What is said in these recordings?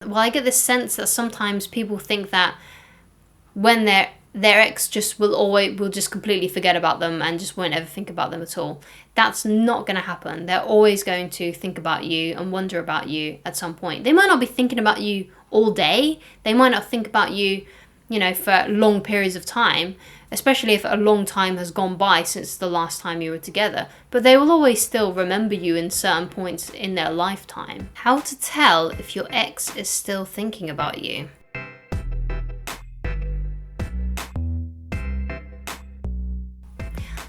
Well, I get this sense that sometimes people think that when their ex just will just completely forget about them and just won't ever think about them at all. That's not going to happen. They're always going to think about you and wonder about you at some point. They might not be thinking about you all day. They might not think about you, for long periods of time, especially if a long time has gone by since the last time you were together. But they will always still remember you in certain points in their lifetime. How to tell if your ex is still thinking about you?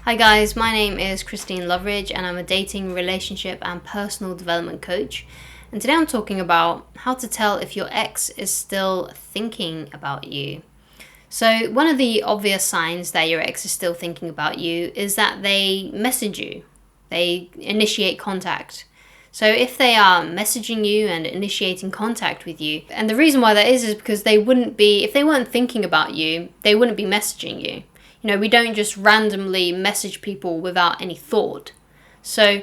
Hi guys, my name is Christine Loveridge and I'm a dating, relationship and personal development coach. And today I'm talking about how to tell if your ex is still thinking about you. So one of the obvious signs that your ex is still thinking about you is that they message you. They initiate contact. So if they are messaging you and initiating contact with you, and the reason why that is because if they weren't thinking about you, they wouldn't be messaging you. We don't just randomly message people without any thought. So,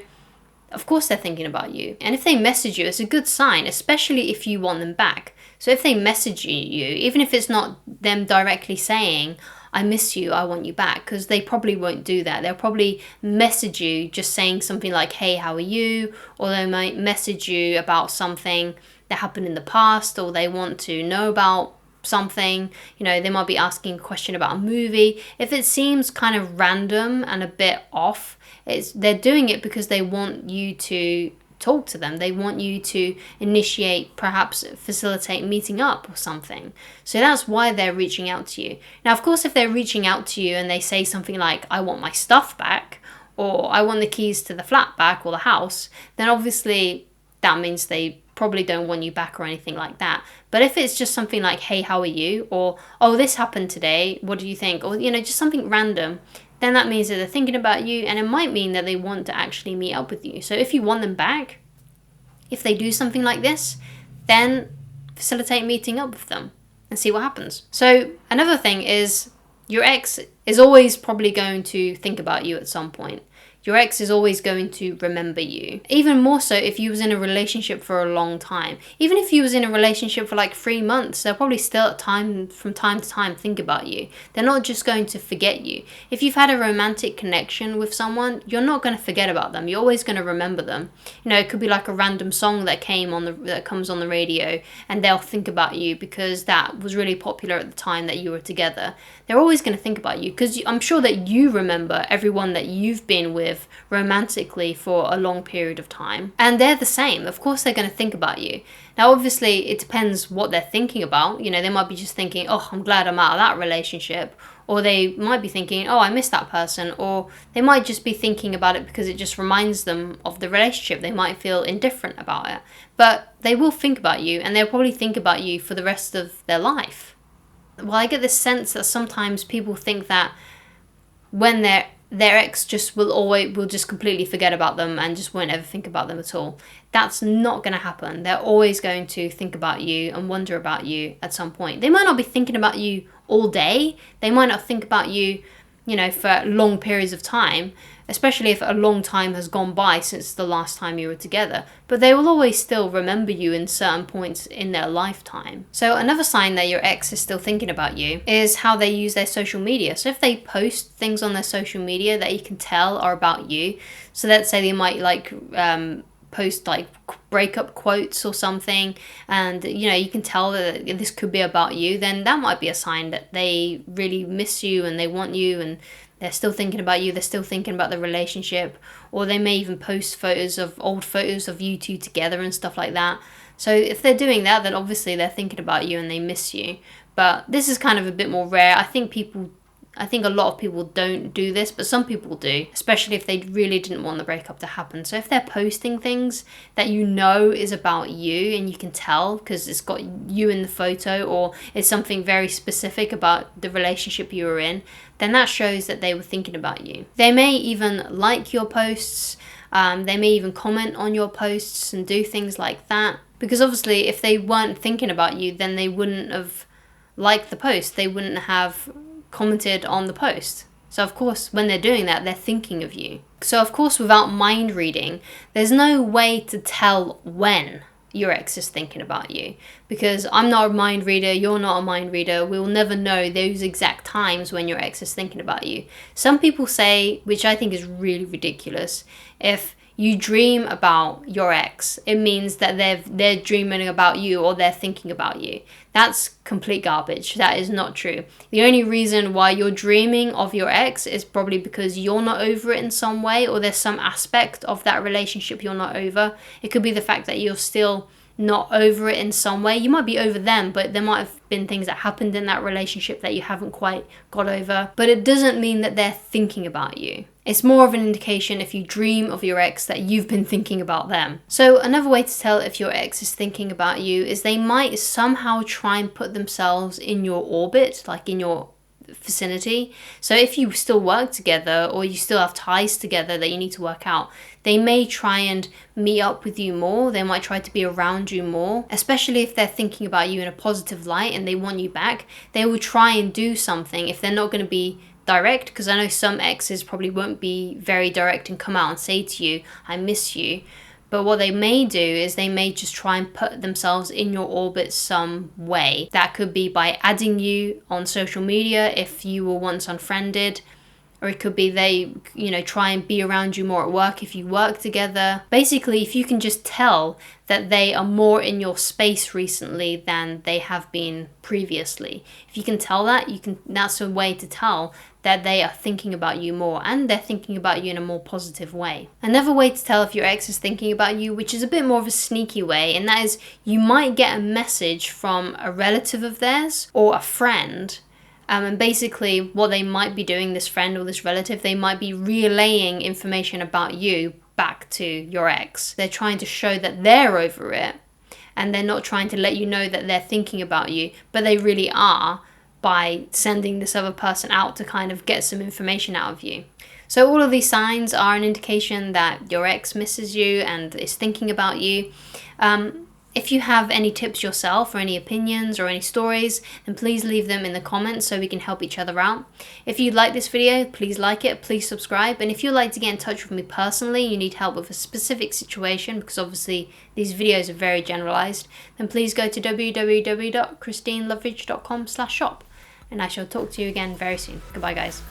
of course they're thinking about you. And if they message you, it's a good sign, especially if you want them back. So if they message you, even if it's not them directly saying, I miss you, I want you back, because they probably won't do that. They'll probably message you just saying something like, hey, how are you? Or they might message you about something that happened in the past, or they want to know about something. They might be asking a question about a movie. If it seems kind of random and a bit off, they're doing it because they want you to talk to them. They want you to initiate, perhaps facilitate meeting up or something. So that's why they're reaching out to you. Now, of course, if they're reaching out to you and they say something like, I want my stuff back, or I want the keys to the flat back or the house, then obviously that means they probably don't want you back or anything like that. But if it's just something like, hey, how are you? Or, oh, this happened today, what do you think? Or, just something random, then that means that they're thinking about you, and it might mean that they want to actually meet up with you. So if you want them back, if they do something like this, then facilitate meeting up with them and see what happens. So another thing is, your ex is always probably going to think about you at some point. Your ex is always going to remember you. Even more so if you was in a relationship for a long time. Even if you was in a relationship for like 3 months, they'll probably still from time to time think about you. They're not just going to forget you. If you've had a romantic connection with someone, you're not going to forget about them. You're always going to remember them. It could be like a random song that comes on the radio, and they'll think about you because that was really popular at the time that you were together. They're always going to think about you because I'm sure that you remember everyone that you've been with romantically for a long period of time, and they're the same. Of course they're going to think about you. Now obviously it depends what they're thinking about. They might be just thinking, oh, I'm glad I'm out of that relationship, or they might be thinking, oh, I miss that person, or they might just be thinking about it because it just reminds them of the relationship. They might feel indifferent about it, but they will think about you, and they'll probably think about you for the rest of their life. Well, I get this sense that sometimes people think that when their ex just will just completely forget about them and just won't ever think about them at all. That's not going to happen. They're always going to think about you and wonder about you at some point. They might not be thinking about you all day. They might not think about you, for long periods of time, especially if a long time has gone by since the last time you were together. But they will always still remember you in certain points in their lifetime. So another sign that your ex is still thinking about you is how they use their social media. So if they post things on their social media that you can tell are about you, so let's say they might post like breakup quotes or something, and you can tell that this could be about you, then that might be a sign that they really miss you and they want you, and they're still thinking about you. They're still thinking about the relationship, or they may even post old photos of you two together and stuff like that. So if they're doing that, then obviously they're thinking about you and they miss you. But this is kind of a bit more rare. I think a lot of people don't do this, but some people do, especially if they really didn't want the breakup to happen. So if they're posting things that is about you, and you can tell because it's got you in the photo, or it's something very specific about the relationship you were in, then that shows that they were thinking about you. They may even like your posts. They may even comment on your posts and do things like that. Because obviously if they weren't thinking about you, then they wouldn't have liked the post. They wouldn't have commented on the post. So of course when they're doing that, they're thinking of you. So of course, without mind reading, there's no way to tell when your ex is thinking about you, because I'm not a mind reader, you're not a mind reader. We'll never know those exact times when your ex is thinking about you. Some people say, which I think is really ridiculous, if you dream about your ex, it means that they're dreaming about you or they're thinking about you. That's complete garbage. That is not true. The only reason why you're dreaming of your ex is probably because you're not over it in some way, or there's some aspect of that relationship you're not over. It could be the fact that you're still not over it in some way. You might be over them, but there might have been things that happened in that relationship that you haven't quite got over. But it doesn't mean that they're thinking about you. It's more of an indication, if you dream of your ex, that you've been thinking about them. So another way to tell if your ex is thinking about you is they might somehow try and put themselves in your orbit, like in your vicinity. So if you still work together or you still have ties together that you need to work out, they may try and meet up with you more. They might try to be around you more, especially if they're thinking about you in a positive light and they want you back. They will try and do something if they're not going to be direct, because I know some exes probably won't be very direct and come out and say to you, I miss you. But what they may do is they may just try and put themselves in your orbit some way. That could be by adding you on social media if you were once unfriended, or it could be they, try and be around you more at work if you work together. Basically, if you can just tell that they are more in your space recently than they have been previously. If you can tell that, that's a way to tell that they are thinking about you more, and they're thinking about you in a more positive way. Another way to tell if your ex is thinking about you, which is a bit more of a sneaky way, and that is you might get a message from a relative of theirs or a friend. And basically what they might be doing, this friend or this relative, they might be relaying information about you back to your ex. They're trying to show that they're over it, and they're not trying to let you know that they're thinking about you, but they really are, by sending this other person out to kind of get some information out of you. So all of these signs are an indication that your ex misses you and is thinking about you. If you have any tips yourself, or any opinions or any stories, then please leave them in the comments so we can help each other out. If you like this video, please like it, please subscribe. And if you'd like to get in touch with me personally, you need help with a specific situation, because obviously these videos are very generalized, then please go to www.christineloveridge.com/shop. And I shall talk to you again very soon. Goodbye, guys.